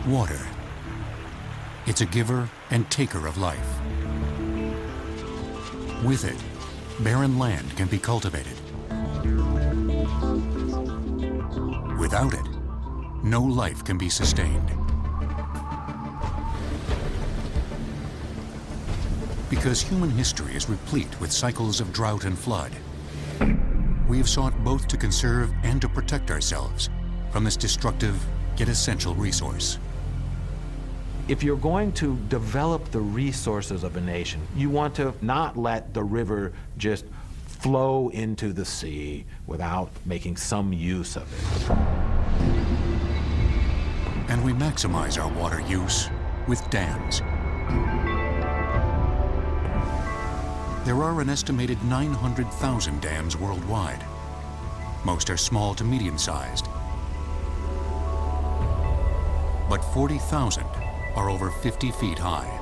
Water. It's a giver and taker of life. With it, barren land can be cultivated. Without it, no life can be sustained. Because human history is replete with cycles of drought and flood, we have sought both to conserve and to protect ourselves from this destructive yet essential resource. If you're going to develop the resources of a nation, you want to not let the river just flow into the sea without making some use of it. And we maximize our water use with dams. There are an estimated 900,000 dams worldwide. Most are small to medium-sized. But 40,000 are over 50 feet high.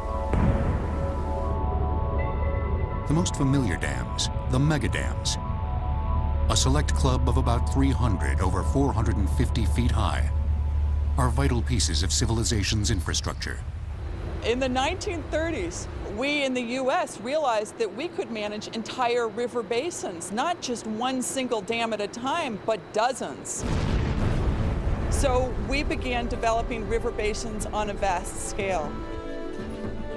The most familiar dams, the mega dams, a select club of about 300 over 450 feet high, are vital pieces of civilization's infrastructure. In the 1930s, we in the U.S. realized that we could manage entire river basins, not just one single dam at a time, but dozens. So we began developing river basins on a vast scale.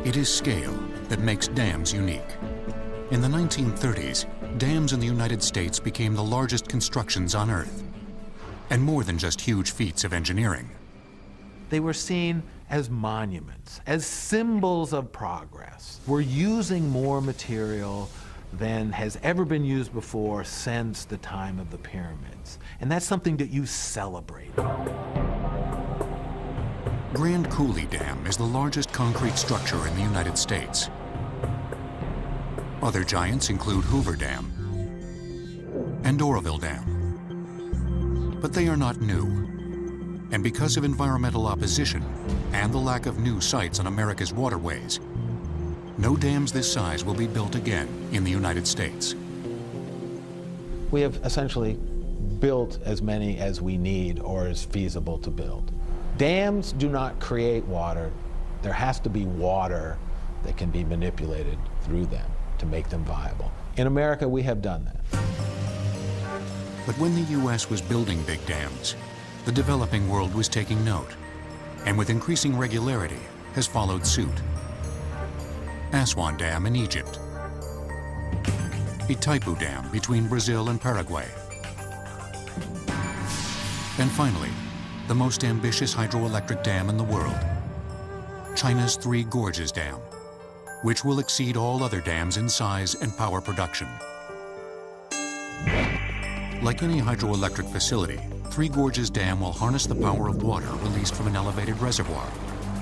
It is scale that makes dams unique. In the 1930s, dams in the United States became the largest constructions on Earth, and more than just huge feats of engineering. They were seen as monuments, as symbols of progress. We're using more material than has ever been used before since the time of the pyramids. And that's something that you celebrate. Grand Coulee Dam is the largest concrete structure in the United States. Other giants include Hoover Dam and Oroville Dam. But they are not new. And because of environmental opposition and the lack of new sites on America's waterways, no dams this size will be built again in the United States. We have essentially built as many as we need or is feasible to build. Dams do not create water. There has to be water that can be manipulated through them to make them viable. In America, we have done that. But when the U.S. was building big dams, the developing world was taking note, and with increasing regularity has followed suit. Aswan Dam in Egypt, Itaipu Dam between Brazil and Paraguay, and finally, the most ambitious hydroelectric dam in the world, China's Three Gorges Dam, which will exceed all other dams in size and power production. Like any hydroelectric facility, Three Gorges Dam will harness the power of water released from an elevated reservoir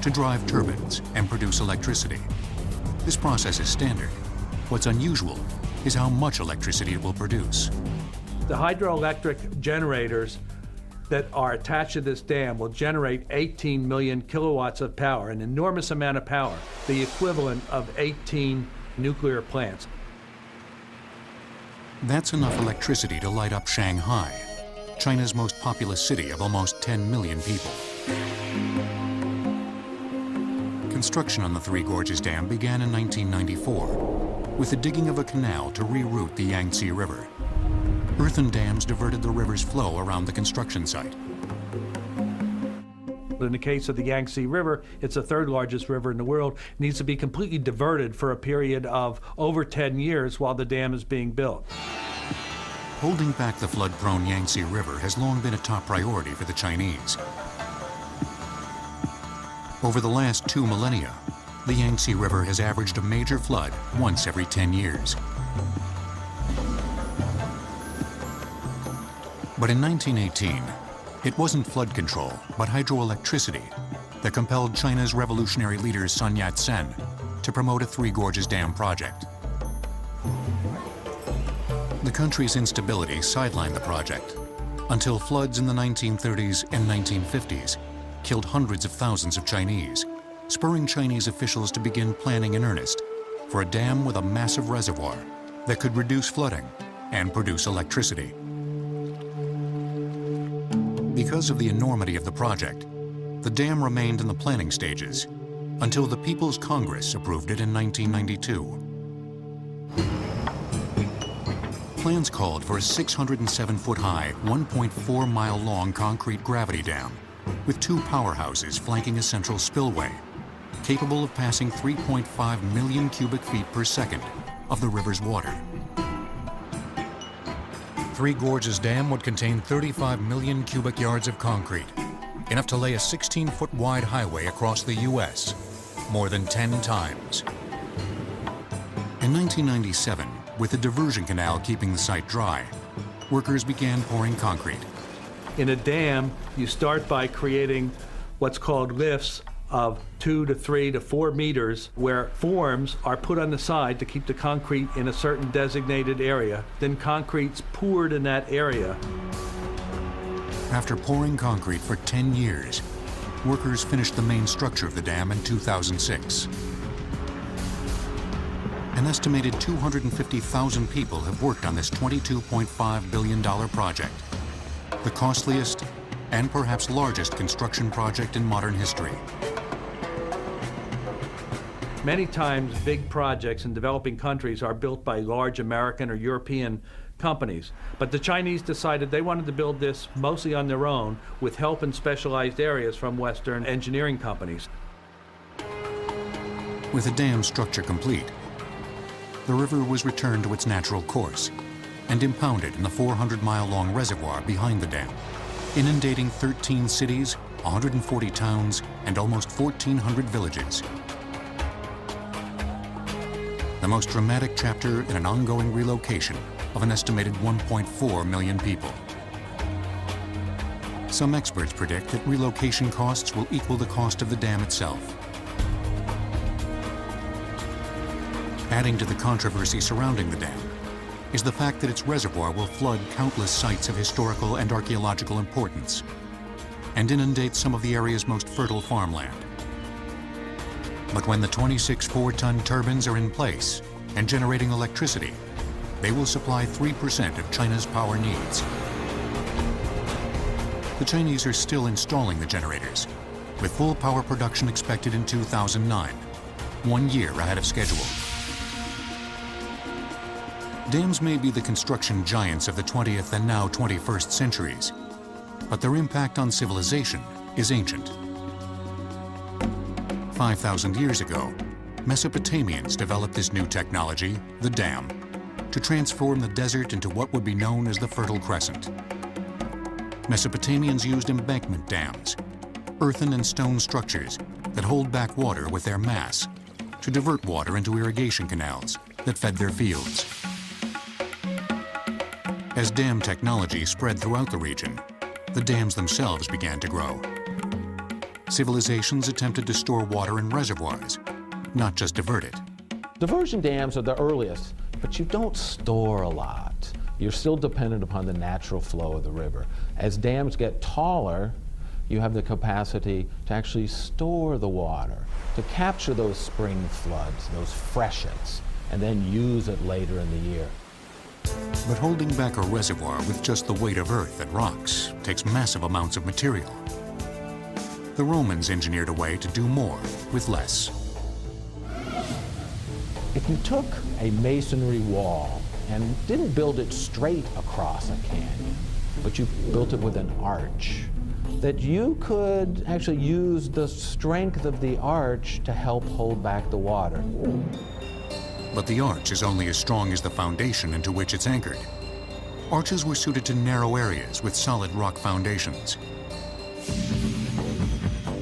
to drive turbines and produce electricity. This process is standard. What's unusual is how much electricity it will produce. The hydroelectric generators that are attached to this dam will generate 18 million kilowatts of power, an enormous amount of power, the equivalent of 18 nuclear plants. That's enough electricity to light up Shanghai, China's most populous city of almost 10 million people. Construction on the Three Gorges Dam began in 1994 with the digging of a canal to reroute the Yangtze River. Earthen dams diverted the river's flow around the construction site. In the case of the Yangtze River, it's the third largest river in the world, needs to be completely diverted for a period of over 10 years while the dam is being built. Holding back the flood-prone Yangtze River has long been a top priority for the Chinese. Over the last 2 millennia, the Yangtze River has averaged a major flood once every 10 years. But in 1918, it wasn't flood control, but hydroelectricity that compelled China's revolutionary leader Sun Yat-sen to promote a Three Gorges Dam project. The country's instability sidelined the project until floods in the 1930s and 1950s killed hundreds of thousands of Chinese, spurring Chinese officials to begin planning in earnest for a dam with a massive reservoir that could reduce flooding and produce electricity. Because of the enormity of the project, the dam remained in the planning stages until the People's Congress approved it in 1992. Plans called for a 607-foot-high, 1.4-mile-long concrete gravity dam with two powerhouses flanking a central spillway, capable of passing 3.5 million cubic feet per second of the river's water. Three Gorges Dam would contain 35 million cubic yards of concrete, enough to lay a 16-foot-wide highway across the U.S., more than 10 times. In 1997, with the diversion canal keeping the site dry, workers began pouring concrete. In a dam, you start by creating what's called lifts of 2 to 3 to 4 meters, where forms are put on the side to keep the concrete in a certain designated area. Then concrete's poured in that area. After pouring concrete for 10 years, workers finished the main structure of the dam in 2006. An estimated 250,000 people have worked on this $22.5 billion project, the costliest and perhaps largest construction project in modern history. Many times, big projects in developing countries are built by large American or European companies. But the Chinese decided they wanted to build this mostly on their own, with help in specialized areas from Western engineering companies. With the dam structure complete, the river was returned to its natural course and impounded in the 400-mile-long reservoir behind the dam, inundating 13 cities, 140 towns, and almost 1,400 villages. The most dramatic chapter in an ongoing relocation of an estimated 1.4 million people. Some experts predict that relocation costs will equal the cost of the dam itself. Adding to the controversy surrounding the dam is the fact that its reservoir will flood countless sites of historical and archaeological importance and inundate some of the area's most fertile farmland. But when the 26 4-ton turbines are in place and generating electricity, they will supply 3% of China's power needs. The Chinese are still installing the generators, with full power production expected in 2009, 1 year ahead of schedule. Dams may be the construction giants of the 20th and now 21st centuries, but their impact on civilization is ancient. 5,000 years ago, Mesopotamians developed this new technology, the dam, to transform the desert into what would be known as the Fertile Crescent. Mesopotamians used embankment dams, earthen and stone structures that hold back water with their mass to divert water into irrigation canals that fed their fields. As dam technology spread throughout the region, the dams themselves began to grow. Civilizations attempted to store water in reservoirs, not just divert it. Diversion dams are the earliest, but you don't store a lot. You're still dependent upon the natural flow of the river. As dams get taller, you have the capacity to actually store the water, to capture those spring floods, those freshets, and then use it later in the year. But holding back a reservoir with just the weight of earth and rocks takes massive amounts of material. The Romans engineered a way to do more with less. If you took a masonry wall and didn't build it straight across a canyon, but you built it with an arch, that you could actually use the strength of the arch to help hold back the water. But the arch is only as strong as the foundation into which it's anchored. Arches were suited to narrow areas with solid rock foundations.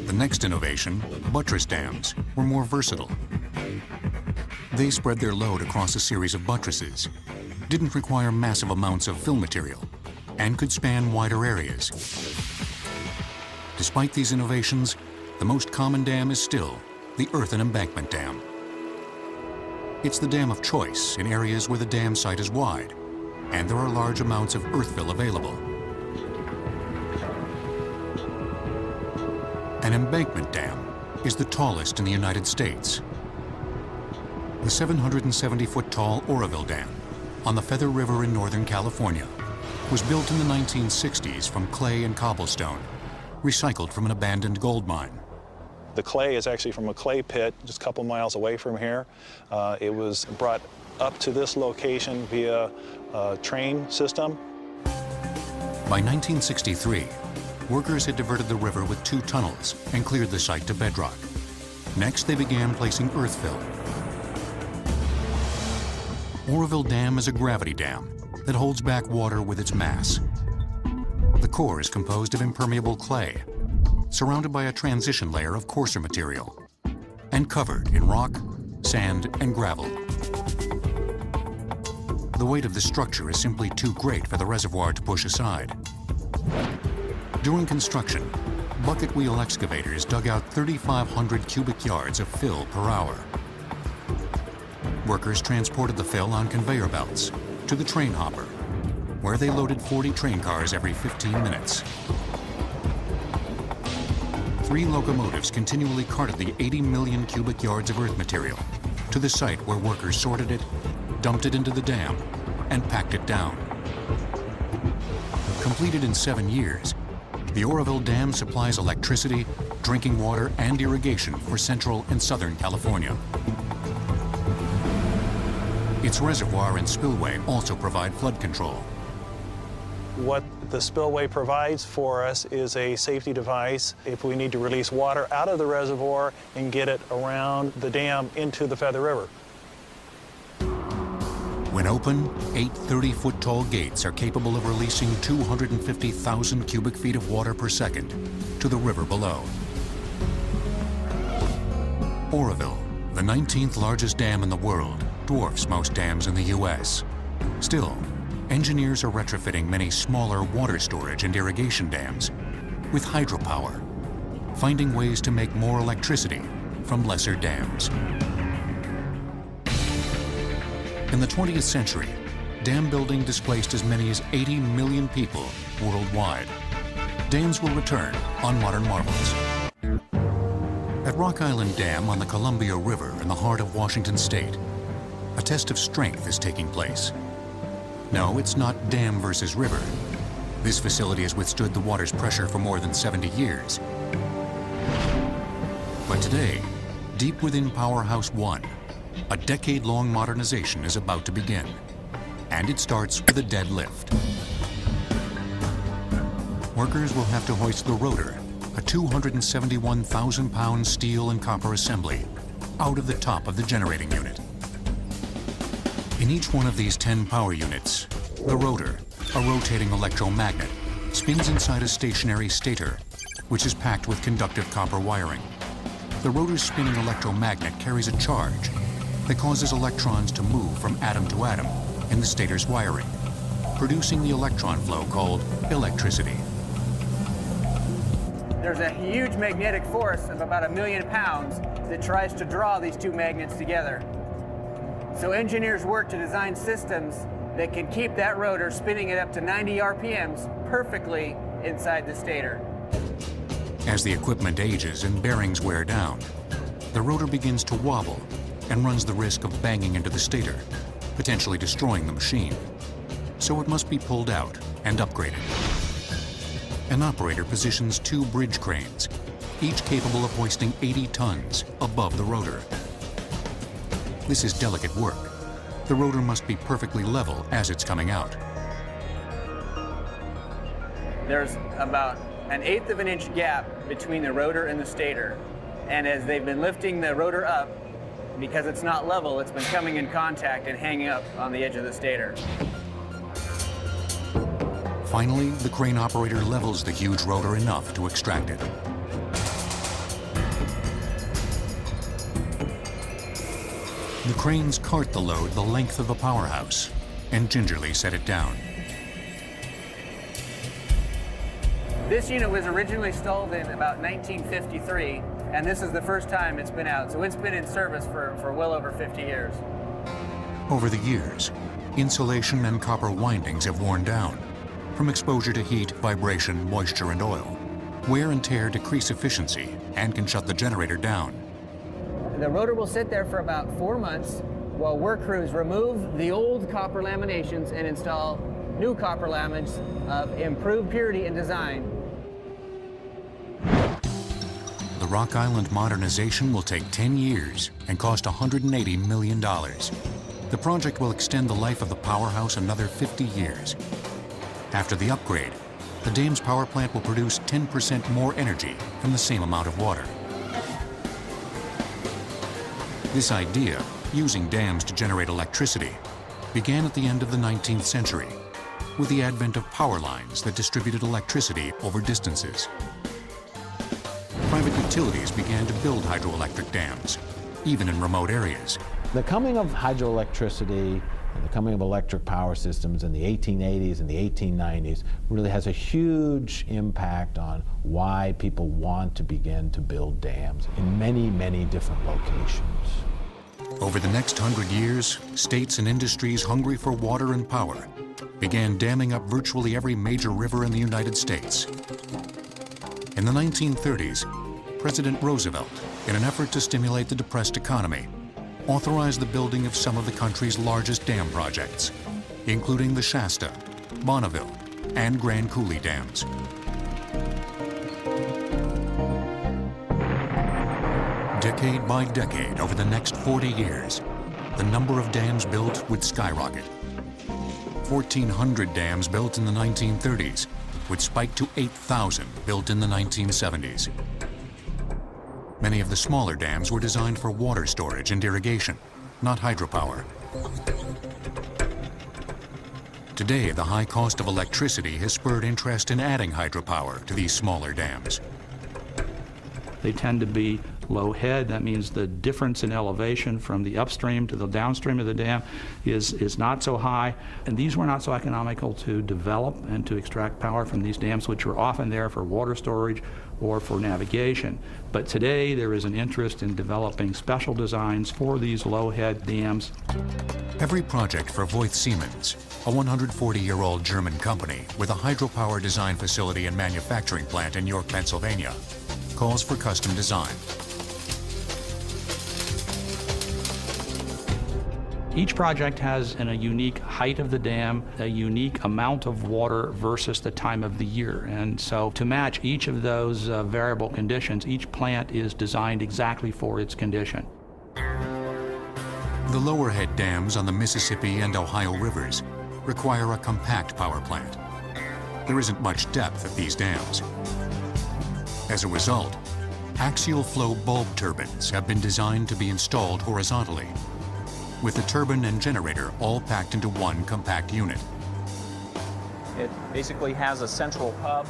The next innovation, buttress dams, were more versatile. They spread their load across a series of buttresses, didn't require massive amounts of fill material, and could span wider areas. Despite these innovations, the most common dam is still the earthen embankment dam. It's the dam of choice in areas where the dam site is wide, and there are large amounts of earth fill available. An embankment dam is the tallest in the United States. The 770-foot-tall Oroville Dam on the Feather River in Northern California was built in the 1960s from clay and cobblestone recycled from an abandoned gold mine. The clay is actually from a clay pit just a couple miles away from here. It was brought up to this location via a train system. By 1963, workers had diverted the river with 2 tunnels and cleared the site to bedrock. Next, they began placing earthfill. Oroville Dam is a gravity dam that holds back water with its mass. The core is composed of impermeable clay, surrounded by a transition layer of coarser material, and covered in rock, sand, and gravel. The weight of the structure is simply too great for the reservoir to push aside. During construction, bucket wheel excavators dug out 3,500 cubic yards of fill per hour. Workers transported the fill on conveyor belts to the train hopper, where they loaded 40 train cars every 15 minutes. 3 locomotives continually carted the 80 million cubic yards of earth material to the site where workers sorted it, dumped it into the dam, and packed it down. Completed in 7 years, the Oroville Dam supplies electricity, drinking water, and irrigation for Central and Southern California. Its reservoir and spillway also provide flood control. What the spillway provides for us is a safety device if we need to release water out of the reservoir and get it around the dam into the Feather River. When open, 8 30-foot-tall gates are capable of releasing 250,000 cubic feet of water per second to the river below. Oroville, the 19th largest dam in the world, dwarfs most dams in the U.S. Still, engineers are retrofitting many smaller water storage and irrigation dams with hydropower, finding ways to make more electricity from lesser dams. In the 20th century, dam building displaced as many as 80 million people worldwide. Dams will return on Modern Marvels. At Rock Island Dam on the Columbia River in the heart of Washington State, a test of strength is taking place. No, it's not dam versus river. This facility has withstood the water's pressure for more than 70 years. But today, deep within Powerhouse 1, a decade-long modernization is about to begin, and it starts with a deadlift. Workers will have to hoist the rotor, a 271,000-pound steel and copper assembly, out of the top of the generating unit. In each one of these 10 power units, the rotor, a rotating electromagnet, spins inside a stationary stator, which is packed with conductive copper wiring. The rotor's spinning electromagnet carries a charge that causes electrons to move from atom to atom in the stator's wiring, producing the electron flow called electricity. There's a huge magnetic force of about 1 million pounds that tries to draw these 2 magnets together. So engineers work to design systems that can keep that rotor spinning at up to 90 RPMs perfectly inside the stator. As the equipment ages and bearings wear down, the rotor begins to wobble and runs the risk of banging into the stator, potentially destroying the machine. So it must be pulled out and upgraded. An operator positions 2 bridge cranes, each capable of hoisting 80 tons above the rotor. This is delicate work. The rotor must be perfectly level as it's coming out. There's about 1/8 of an inch gap between the rotor and the stator. And as they've been lifting the rotor up, because it's not level, it's been coming in contact and hanging up on the edge of the stator. Finally, the crane operator levels the huge rotor enough to extract it. The cranes cart the load the length of a powerhouse and gingerly set it down. This unit was originally installed in about 1953, and this is the first time it's been out. So it's been in service for well over 50 years. Over the years, insulation and copper windings have worn down from exposure to heat, vibration, moisture, and oil. Wear and tear decrease efficiency and can shut the generator down. The rotor will sit there for about 4 months while work crews remove the old copper laminations and install new copper laminates of improved purity and design. the Rock Island modernization will take 10 years and cost $180 million. The project will extend the life of the powerhouse another 50 years. After the upgrade, the dam's power plant will produce 10% more energy from the same amount of water. This idea, using dams to generate electricity, began at the end of the 19th century with the advent of power lines that distributed electricity over distances. Private utilities began to build hydroelectric dams, even in remote areas. The coming of hydroelectricity and the coming of electric power systems in the 1880s and the 1890s really has a huge impact on why people want to begin to build dams in many, many different locations. Over the next 100 years, states and industries hungry for water and power began damming up virtually every major river in the United States. In the 1930s, President Roosevelt, in an effort to stimulate the depressed economy, authorized the building of some of the country's largest dam projects, including the Shasta, Bonneville, and Grand Coulee dams. Decade by decade, over the next 40 years, the number of dams built would skyrocket. 1,400 dams built in the 1930s would spike to 8,000 built in the 1970s. Many of the smaller dams were designed for water storage and irrigation, not hydropower. Today, the high cost of electricity has spurred interest in adding hydropower to these smaller dams. They tend to be low head. That means the difference in elevation from the upstream to the downstream of the dam is not so high. And these were not so economical to develop and to extract power from these dams, which were often there for water storage or for navigation. But today there is an interest in developing special designs for these low head dams. Every project for Voith Siemens, a 140-year-old German company with a hydropower design facility and manufacturing plant in York, Pennsylvania, calls for custom design. Each project has a unique height of the dam, a unique amount of water versus the time of the year. And so to match each of those variable conditions, each plant is designed exactly for its condition. The lower head dams on the Mississippi and Ohio rivers require a compact power plant. There isn't much depth at these dams. As a result, axial flow bulb turbines have been designed to be installed horizontally, with the turbine and generator all packed into one compact unit. It basically has a central hub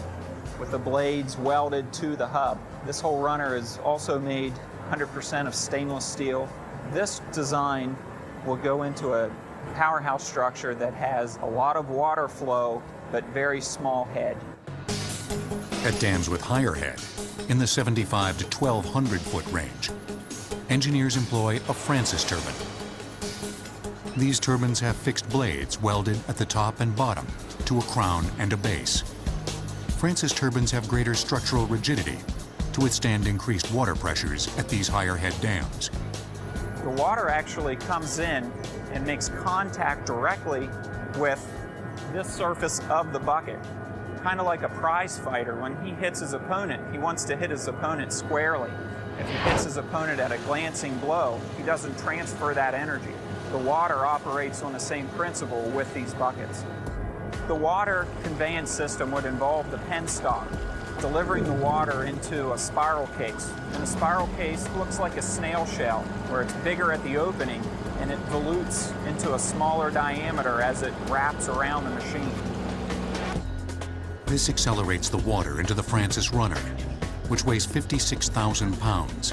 with the blades welded to the hub. This whole runner is also made 100% of stainless steel. This design will go into a powerhouse structure that has a lot of water flow but very small head. At dams with higher head, in the 75 to 1,200 foot range, engineers employ a Francis turbine. These turbines have fixed blades welded at the top and bottom to a crown and a base. Francis turbines have greater structural rigidity to withstand increased water pressures at these higher head dams. The water actually comes in and makes contact directly with this surface of the bucket. Kind of like a prize fighter. When he hits his opponent, he wants to hit his opponent squarely. If he hits his opponent at a glancing blow, he doesn't transfer that energy. The water operates on the same principle with these buckets. The water conveyance system would involve the penstock, delivering the water into a spiral case. And the spiral case looks like a snail shell, where it's bigger at the opening and it volutes into a smaller diameter as it wraps around the machine. This accelerates the water into the Francis runner, which weighs 56,000 pounds,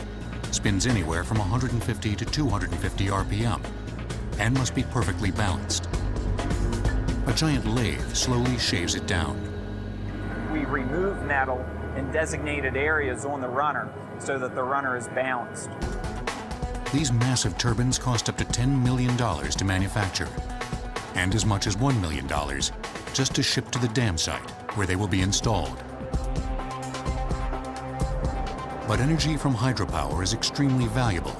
spins anywhere from 150 to 250 RPM, and must be perfectly balanced. A giant lathe slowly shaves it down. We remove metal in designated areas on the runner so that the runner is balanced. These massive turbines cost up to $10 million to manufacture, and as much as $1 million just to ship to the dam site where they will be installed. But energy from hydropower is extremely valuable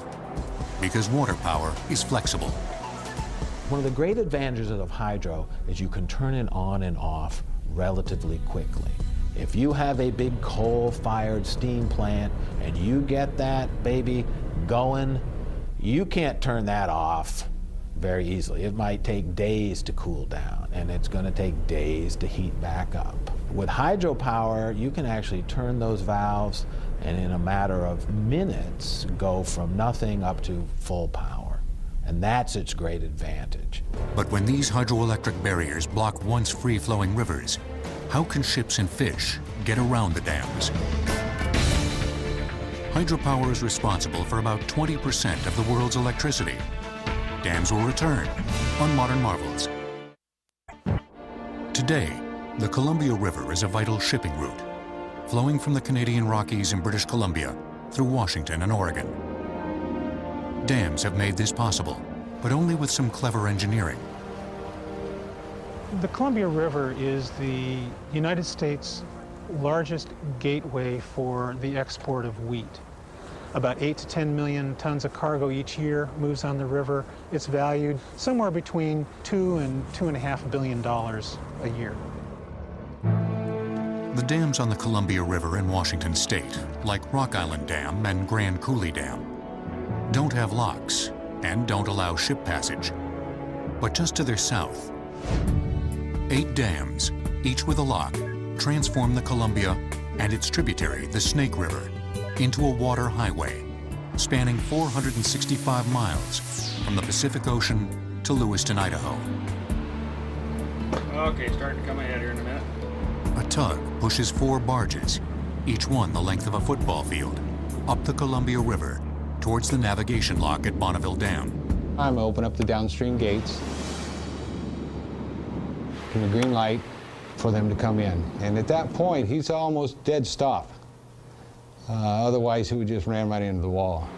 because water power is flexible. One of the great advantages of hydro is you can turn it on and off relatively quickly. If you have a big coal-fired steam plant and you get that baby going, you can't turn that off very easily. It might take days to cool down, and it's going to take days to heat back up. With hydropower, you can actually turn those valves and in a matter of minutes go from nothing up to full power. And that's its great advantage. But when these hydroelectric barriers block once free-flowing rivers, how can ships and fish get around the dams? Hydropower is responsible for about 20% of the world's electricity. Dams will return on Modern Marvels. Today, the Columbia River is a vital shipping route, flowing from the Canadian Rockies in British Columbia through Washington and Oregon. Dams have made this possible, but only with some clever engineering. The Columbia River is the United States' largest gateway for the export of wheat. About 8 to 10 million tons of cargo each year moves on the river. It's valued somewhere between $2 and $2.5 billion a year. The dams on the Columbia River in Washington State, like Rock Island Dam and Grand Coulee Dam, don't have locks and don't allow ship passage. But just to their south, 8 dams, each with a lock, transform the Columbia and its tributary, the Snake River, into a water highway spanning 465 miles from the Pacific Ocean to Lewiston, Idaho. Okay, starting to come ahead here in a minute. A tug pushes 4 barges, each one the length of a football field, up the Columbia River towards the navigation lock at Bonneville Dam. I'm going to open up the downstream gates, and the green light for them to come in. And at that point, he's almost dead stop. Otherwise, he would just ram right into the wall.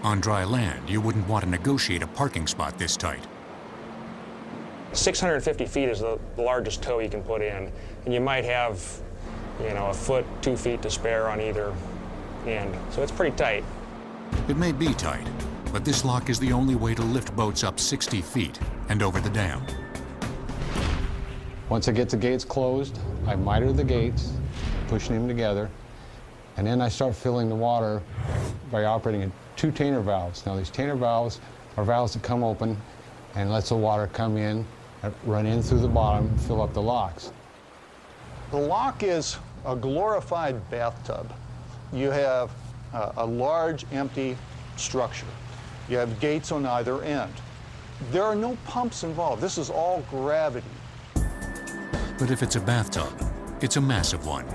On dry land, you wouldn't want to negotiate a parking spot this tight. 650 feet is the largest tow you can put in, and you might have, a foot, 2 feet to spare on either end. So it's pretty tight. It may be tight, but this lock is the only way to lift boats up 60 feet and over the dam. Once I get the gates closed, I miter the gates, pushing them together, and then I start filling the water by operating 2 Tainer valves. Now these Tainer valves are valves that come open and lets the water come in, run in through the bottom, and fill up the locks. The lock is a glorified bathtub. You have a large empty structure. You have gates on either end. There are no pumps involved. This is all gravity. But if it's a bathtub, it's a massive one.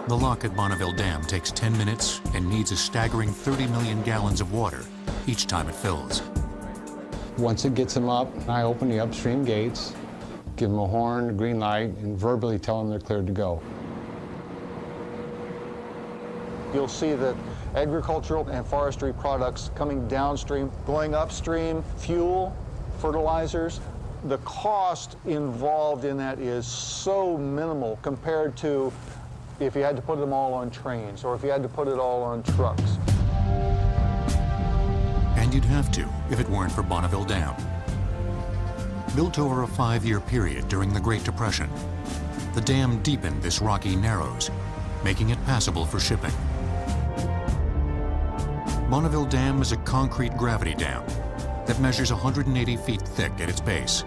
The lock at Bonneville Dam takes 10 minutes and needs a staggering 30 million gallons of water each time it fills. Once it gets them up, I open the upstream gates, give them a horn, a green light, and verbally tell them they're cleared to go. You'll see that agricultural and forestry products coming downstream, going upstream, fuel, fertilizers. The cost involved in that is so minimal compared to if you had to put them all on trains or if you had to put it all on trucks. And you'd have to if it weren't for Bonneville Dam. Built over a 5-year period during the Great Depression, the dam deepened this rocky narrows, making it passable for shipping. Bonneville Dam is a concrete gravity dam that measures 180 feet thick at its base.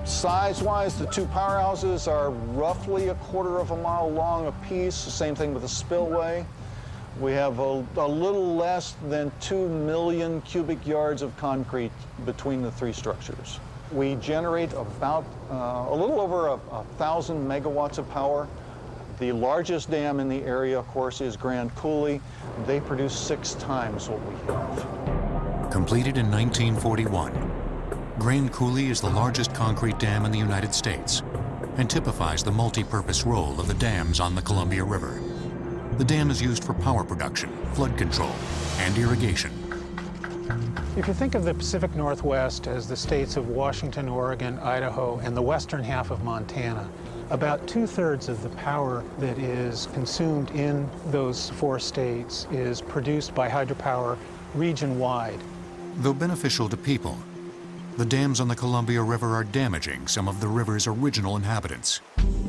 Size-wise, the 2 powerhouses are roughly 1/4 of a mile long apiece. Same thing with the spillway. We have a little less than 2 million cubic yards of concrete between the 3 structures. We generate about a little over 1,000 megawatts of power. The largest dam in the area, of course, is Grand Coulee. They produce 6 times what we have. Completed in 1941, Grand Coulee is the largest concrete dam in the United States and typifies the multi-purpose role of the dams on the Columbia River. The dam is used for power production, flood control, and irrigation. If you think of the Pacific Northwest as the states of Washington, Oregon, Idaho, and the western half of Montana, about 2/3 of the power that is consumed in those 4 states is produced by hydropower region-wide. Though beneficial to people, the dams on the Columbia River are damaging some of the river's original inhabitants,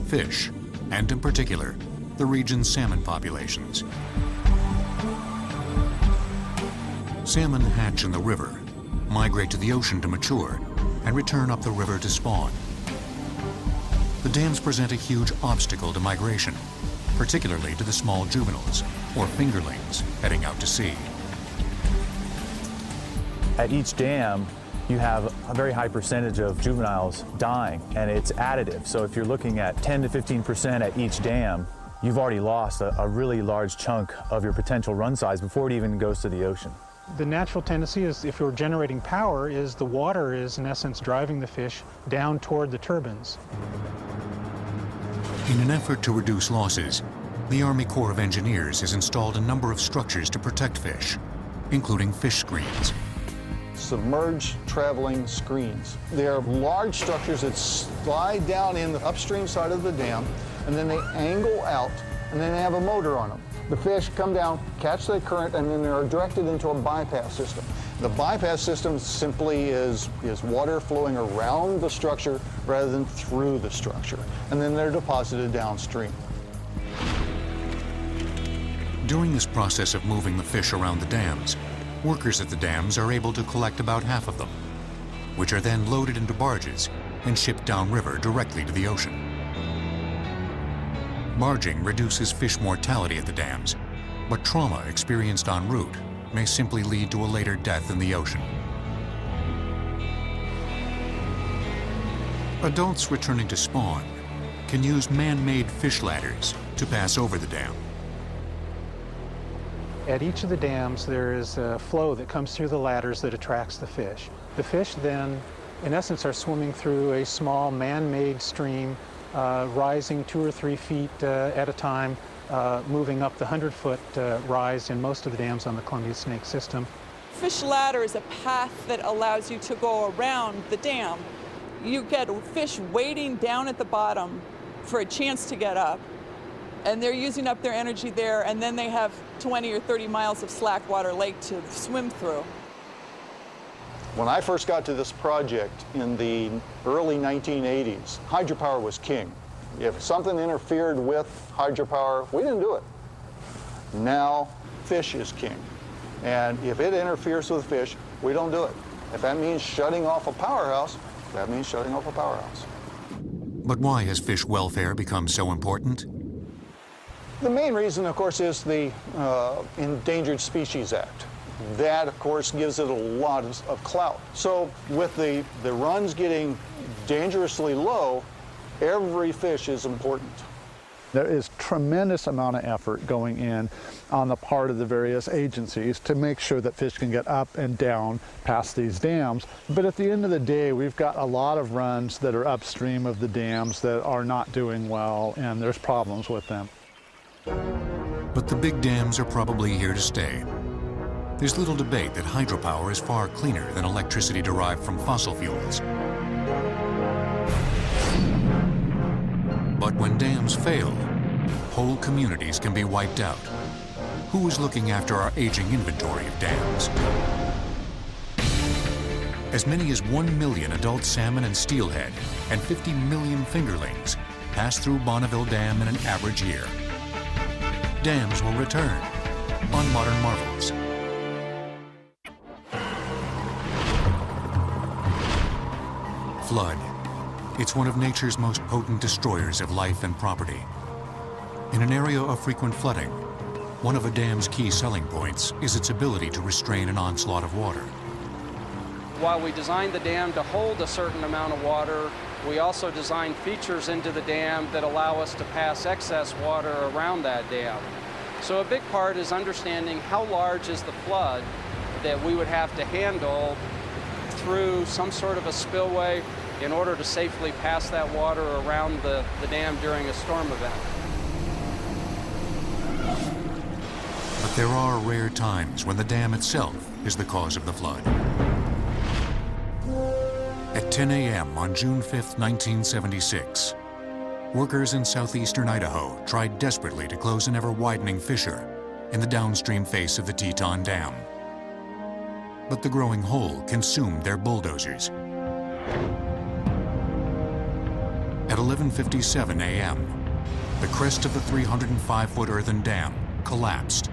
fish and in particular, the region's salmon populations. Salmon hatch in the river, migrate to the ocean to mature, and return up the river to spawn. The dams present a huge obstacle to migration, particularly to the small juveniles, or fingerlings, heading out to sea. At each dam, you have a very high percentage of juveniles dying, and it's additive. So if you're looking at 10 to 15% at each dam, you've already lost a really large chunk of your potential run size before it even goes to the ocean. The natural tendency is, if you're generating power, is the water is in essence driving the fish down toward the turbines. In an effort to reduce losses, the Army Corps of Engineers has installed a number of structures to protect fish, including fish screens. Submerged traveling screens. They are large structures that slide down in the upstream side of the dam, and then they angle out, and then they have a motor on them. The fish come down, catch the current, and then they're directed into a bypass system. The bypass system simply is water flowing around the structure rather than through the structure, and then they're deposited downstream. During this process of moving the fish around the dams, workers at the dams are able to collect about half of them, which are then loaded into barges and shipped downriver directly to the ocean. Barging reduces fish mortality at the dams, but trauma experienced en route may simply lead to a later death in the ocean. Adults returning to spawn can use man-made fish ladders to pass over the dam. At each of the dams, there is a flow that comes through the ladders that attracts the fish. The fish then, in essence, are swimming through a small man-made stream, rising 2 or 3 feet at a time, moving up the 100-foot rise in most of the dams on the Columbia Snake system. Fish ladder is a path that allows you to go around the dam. You get fish waiting down at the bottom for a chance to get up, and they're using up their energy there, and then they have 20 or 30 miles of slack water lake to swim through. When I first got to this project in the early 1980s, hydropower was king. If something interfered with hydropower, we didn't do it. Now, fish is king. And if it interferes with fish, we don't do it. If that means shutting off a powerhouse, that means shutting off a powerhouse. But why has fish welfare become so important? The main reason, of course, is the Endangered Species Act. That, of course, gives it a lot of clout. So with the runs getting dangerously low, every fish is important. There is tremendous amount of effort going in on the part of the various agencies to make sure that fish can get up and down past these dams. But at the end of the day, we've got a lot of runs that are upstream of the dams that are not doing well, and there's problems with them. But the big dams are probably here to stay. There's little debate that hydropower is far cleaner than electricity derived from fossil fuels. But when dams fail, whole communities can be wiped out. Who is looking after our aging inventory of dams? As many as 1 million adult salmon and steelhead and 50 million fingerlings pass through Bonneville Dam in an average year. Dams will return on Modern Marvels. Flood. It's one of nature's most potent destroyers of life and property. In an area of frequent flooding, one of a dam's key selling points is its ability to restrain an onslaught of water. While we designed the dam to hold a certain amount of water, we also designed features into the dam that allow us to pass excess water around that dam. So a big part is understanding how large is the flood that we would have to handle through some sort of a spillway in order to safely pass that water around the dam during a storm event. But there are rare times when the dam itself is the cause of the flood. At 10 a.m. on June 5, 1976, workers in southeastern Idaho tried desperately to close an ever-widening fissure in the downstream face of the Teton Dam. But the growing hole consumed their bulldozers. At 11:57 a.m., the crest of the 305-foot earthen dam collapsed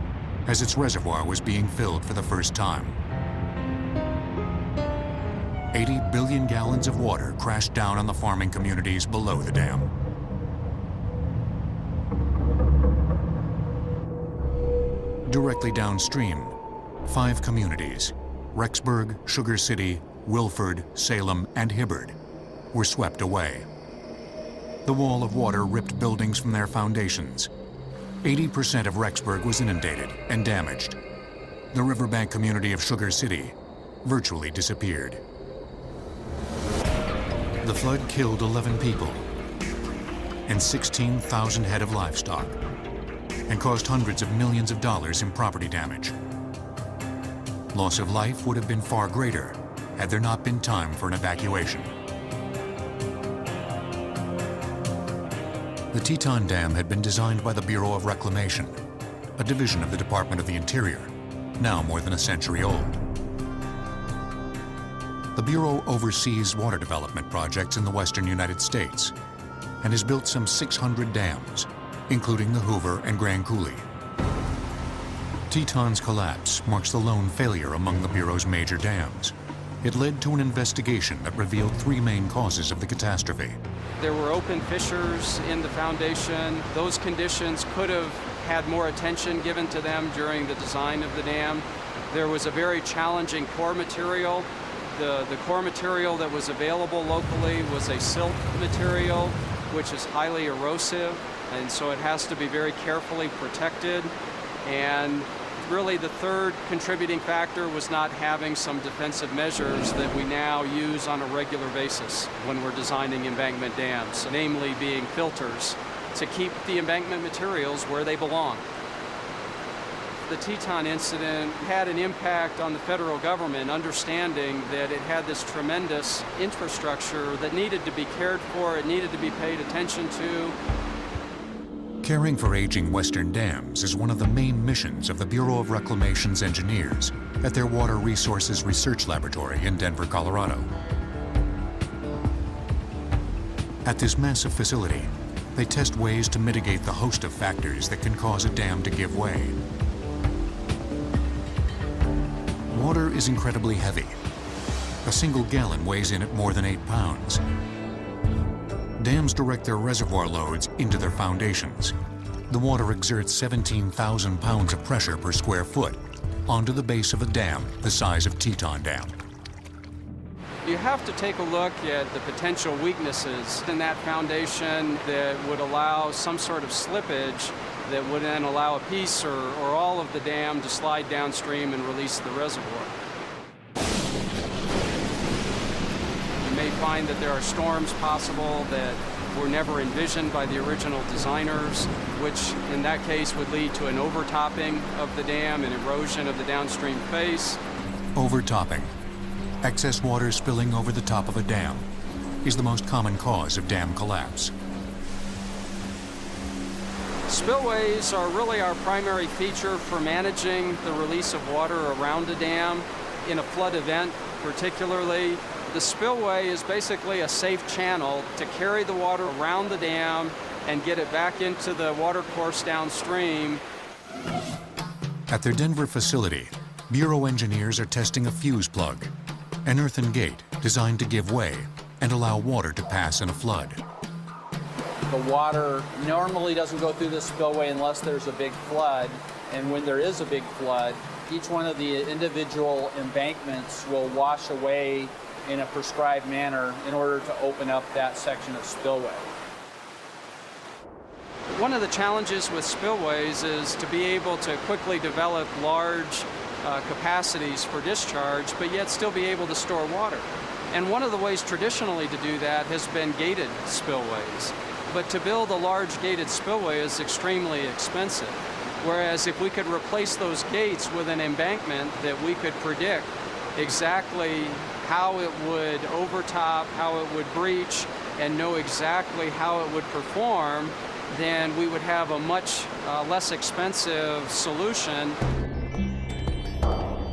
as its reservoir was being filled for the first time. 80 billion gallons of water crashed down on the farming communities below the dam. Directly downstream, 5 communities, Rexburg, Sugar City, Wilford, Salem, and Hibbard, were swept away. The wall of water ripped buildings from their foundations. 80% of Rexburg was inundated and damaged. The riverbank community of Sugar City virtually disappeared. The flood killed 11 people and 16,000 head of livestock and caused hundreds of millions of dollars in property damage. Loss of life would have been far greater had there not been time for an evacuation. The Teton Dam had been designed by the Bureau of Reclamation, a division of the Department of the Interior, now more than a century old. The Bureau oversees water development projects in the western United States and has built some 600 dams, including the Hoover and Grand Coulee. Teton's collapse marks the lone failure among the Bureau's major dams. It led to an investigation that revealed 3 main causes of the catastrophe. There were open fissures in the foundation. Those conditions could have had more attention given to them during the design of the dam. There was a very challenging core material. The core material that was available locally was a silt material, which is highly erosive, and so it has to be very carefully protected. And really the third contributing factor was not having some defensive measures that we now use on a regular basis when we're designing embankment dams, namely being filters to keep the embankment materials where they belong. The Teton incident had an impact on the federal government, understanding that it had this tremendous infrastructure that needed to be cared for, it needed to be paid attention to. Caring for aging western dams is one of the main missions of the Bureau of Reclamation's engineers at their Water Resources Research Laboratory in Denver, Colorado. At this massive facility, they test ways to mitigate the host of factors that can cause a dam to give way. Water is incredibly heavy. A single gallon weighs in at more than 8 pounds. Dams direct their reservoir loads into their foundations. The water exerts 17,000 pounds of pressure per square foot onto the base of a dam the size of Teton Dam. You have to take a look at the potential weaknesses in that foundation that would allow some sort of slippage that would then allow a piece or all of the dam to slide downstream and release the reservoir. You may find that there are storms possible that were never envisioned by the original designers, which in that case would lead to an overtopping of the dam and erosion of the downstream face. Overtopping, excess water spilling over the top of a dam, is the most common cause of dam collapse. Spillways are really our primary feature for managing the release of water around a dam. In a flood event particularly, the spillway is basically a safe channel to carry the water around the dam and get it back into the water course downstream. At their Denver facility, Bureau engineers are testing a fuse plug, an earthen gate designed to give way and allow water to pass in a flood. The water normally doesn't go through the spillway unless there's a big flood, and when there is a big flood, each one of the individual embankments will wash away in a prescribed manner in order to open up that section of spillway. One of the challenges with spillways is to be able to quickly develop large capacities for discharge, but yet still be able to store water. And one of the ways traditionally to do that has been gated spillways. But to build a large gated spillway is extremely expensive. Whereas if we could replace those gates with an embankment that we could predict exactly how it would overtop, how it would breach, and know exactly how it would perform, then we would have a much less expensive solution.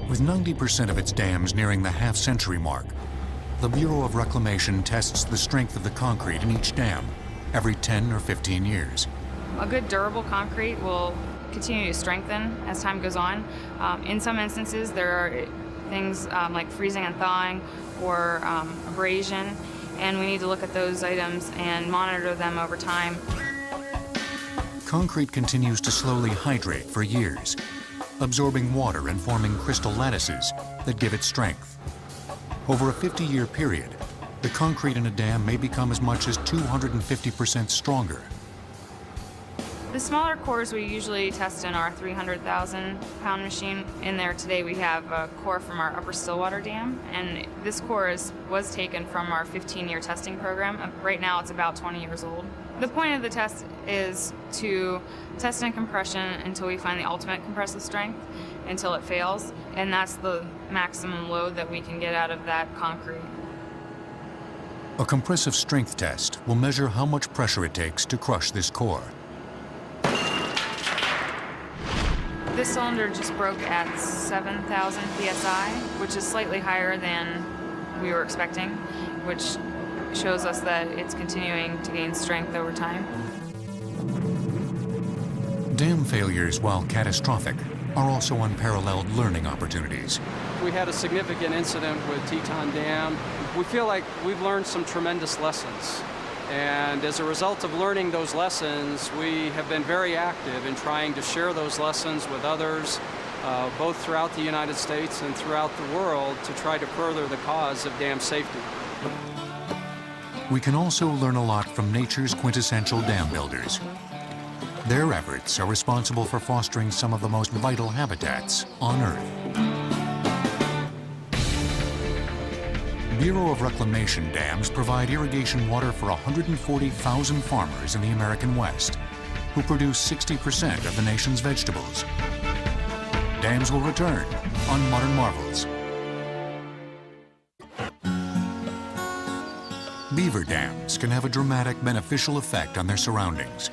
With 90% of its dams nearing the half-century mark, the Bureau of Reclamation tests the strength of the concrete in each dam every 10 or 15 years. A good durable concrete will continue to strengthen as time goes on. In some instances, there are things like freezing and thawing or abrasion, and we need to look at those items and monitor them over time. Concrete continues to slowly hydrate for years, absorbing water and forming crystal lattices that give it strength. Over a 50-year period, the concrete in a dam may become as much as 250% stronger. The smaller cores we usually test in our 300,000-pound machine. In there today we have a core from our Upper Stillwater Dam, and this core was taken from our 15-year testing program. Right now it's about 20 years old. The point of the test is to test in compression until we find the ultimate compressive strength, until it fails, and that's the maximum load that we can get out of that concrete. A compressive strength test will measure how much pressure it takes to crush this core. This cylinder just broke at 7,000 psi, which is slightly higher than we were expecting, which shows us that it's continuing to gain strength over time. Dam failures, while catastrophic, are also unparalleled learning opportunities. We had a significant incident with Teton Dam. We feel like we've learned some tremendous lessons. And as a result of learning those lessons, we have been very active in trying to share those lessons with others, both throughout the United States and throughout the world, to try to further the cause of dam safety. We can also learn a lot from nature's quintessential dam builders. Their efforts are responsible for fostering some of the most vital habitats on Earth. Bureau of Reclamation dams provide irrigation water for 140,000 farmers in the American West, who produce 60% of the nation's vegetables. Dams will return on Modern Marvels. Beaver dams can have a dramatic beneficial effect on their surroundings.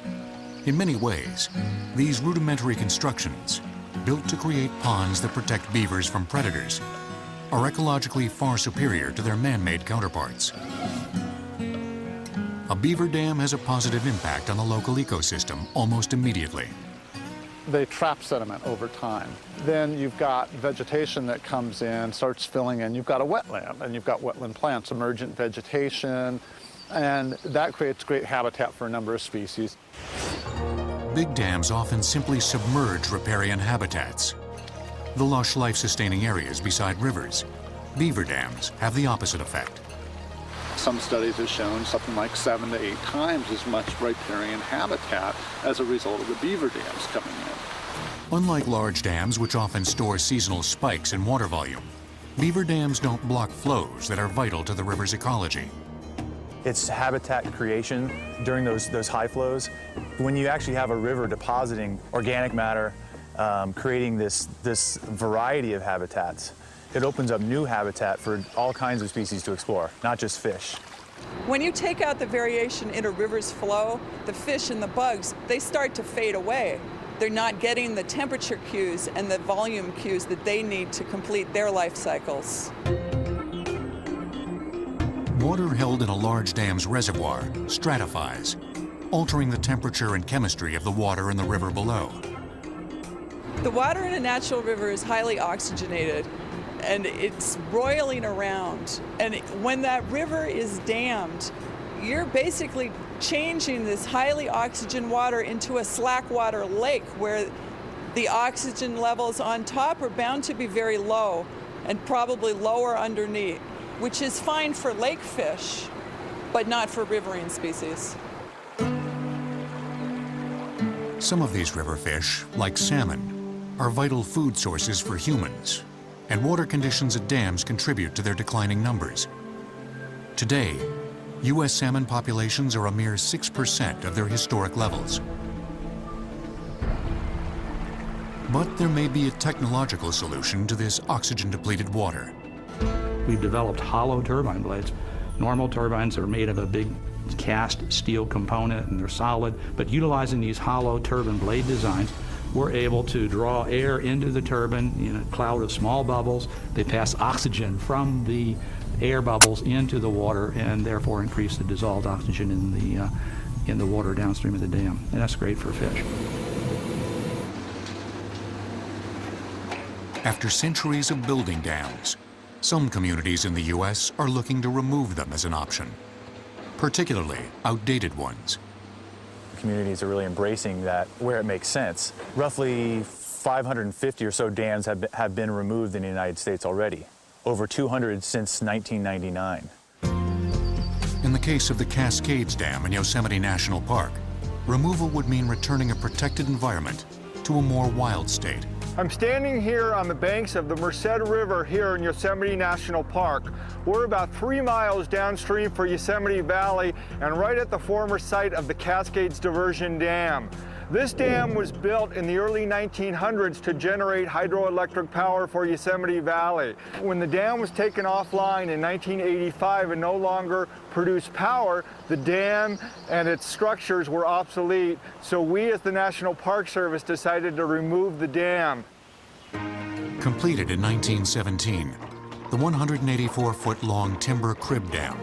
In many ways, these rudimentary constructions, built to create ponds that protect beavers from predators, are ecologically far superior to their man-made counterparts. A beaver dam has a positive impact on the local ecosystem almost immediately. They trap sediment over time. Then you've got vegetation that comes in, starts filling in. You've got a wetland, and you've got wetland plants, emergent vegetation, and that creates great habitat for a number of species. Big dams often simply submerge riparian habitats, the lush life-sustaining areas beside rivers. Beaver dams have the opposite effect. Some studies have shown something like 7 to 8 times as much riparian habitat as a result of the beaver dams coming in. Unlike large dams, which often store seasonal spikes in water volume, beaver dams don't block flows that are vital to the river's ecology. It's habitat creation during those high flows. When you actually have a river depositing organic matter, creating this variety of habitats, it opens up new habitat for all kinds of species to explore, not just fish. When you take out the variation in a river's flow, the fish and the bugs, they start to fade away. They're not getting the temperature cues and the volume cues that they need to complete their life cycles. Water held in a large dam's reservoir stratifies, altering the temperature and chemistry of the water in the river below. The water in a natural river is highly oxygenated, and it's roiling around. And when that river is dammed, you're basically changing this highly oxygen water into a slack water lake where the oxygen levels on top are bound to be very low and probably lower underneath, which is fine for lake fish, but not for riverine species. Some of these river fish, like salmon, are vital food sources for humans, and water conditions at dams contribute to their declining numbers. Today, U.S. salmon populations are a mere 6% of their historic levels. But there may be a technological solution to this oxygen-depleted water. We've developed hollow turbine blades. Normal turbines are made of a big cast steel component and they're solid, but utilizing these hollow turbine blade designs, we're able to draw air into the turbine in a cloud of small bubbles. They pass oxygen from the air bubbles into the water and therefore increase the dissolved oxygen in in the water downstream of the dam, and that's great for fish. After centuries of building dams, some communities in the U.S. are looking to remove them as an option, particularly outdated ones. Communities are really embracing that where it makes sense. Roughly 550 or so dams have been removed in the United States already, over 200 since 1999. In the case of the Cascades Dam in Yosemite National Park, removal would mean returning a protected environment to a more wild state. I'm standing here on the banks of the Merced River here in Yosemite National Park. We're about 3 miles downstream for Yosemite Valley and right at the former site of the Cascades Diversion Dam. This dam was built in the early 1900s to generate hydroelectric power for Yosemite Valley. When the dam was taken offline in 1985 and no longer produced power, the dam and its structures were obsolete, so we as the National Park Service decided to remove the dam. Completed in 1917, the 184-foot-long timber crib dam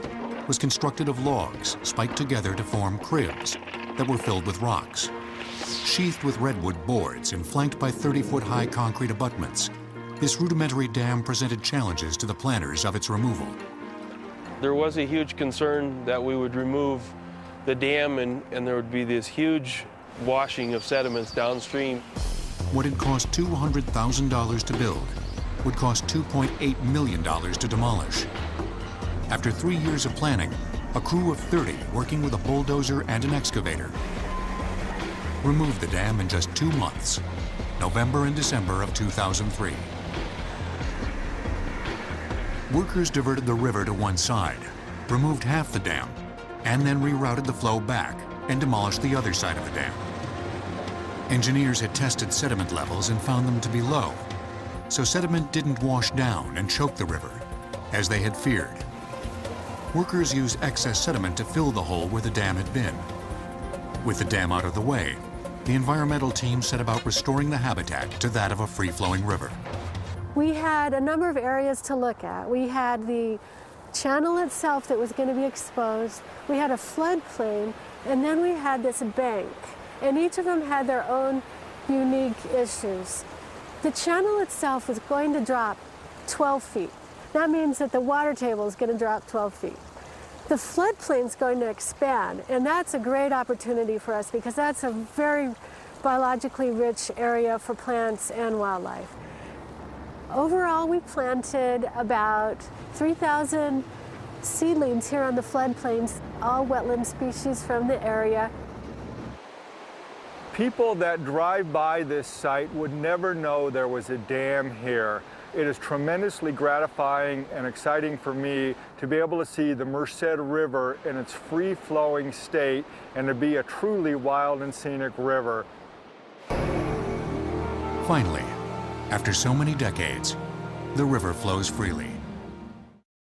was constructed of logs spiked together to form cribs that were filled with rocks. Sheathed with redwood boards and flanked by 30-foot-high concrete abutments, this rudimentary dam presented challenges to the planners of its removal. There was a huge concern that we would remove the dam and there would be this huge washing of sediments downstream. What had cost $200,000 to build would cost $2.8 million to demolish. After 3 years of planning, a crew of 30 working with a bulldozer and an excavator removed the dam in just 2 months, November and December of 2003. Workers diverted the river to one side, removed half the dam, and then rerouted the flow back and demolished the other side of the dam. Engineers had tested sediment levels and found them to be low, so sediment didn't wash down and choke the river, as they had feared. Workers used excess sediment to fill the hole where the dam had been. With the dam out of the way, the environmental team set about restoring the habitat to that of a free-flowing river. We had a number of areas to look at. We had the channel itself that was going to be exposed. We had a floodplain, and then we had this bank. And each of them had their own unique issues. The channel itself was going to drop 12 feet. That means that the water table is going to drop 12 feet. The floodplain is going to expand, and that's a great opportunity for us because that's a very biologically rich area for plants and wildlife. Overall, we planted about 3,000 seedlings here on the floodplains, all wetland species from the area. People that drive by this site would never know there was a dam here. It is tremendously gratifying and exciting for me to be able to see the Merced River in its free-flowing state and to be a truly wild and scenic river. Finally, after so many decades, the river flows freely.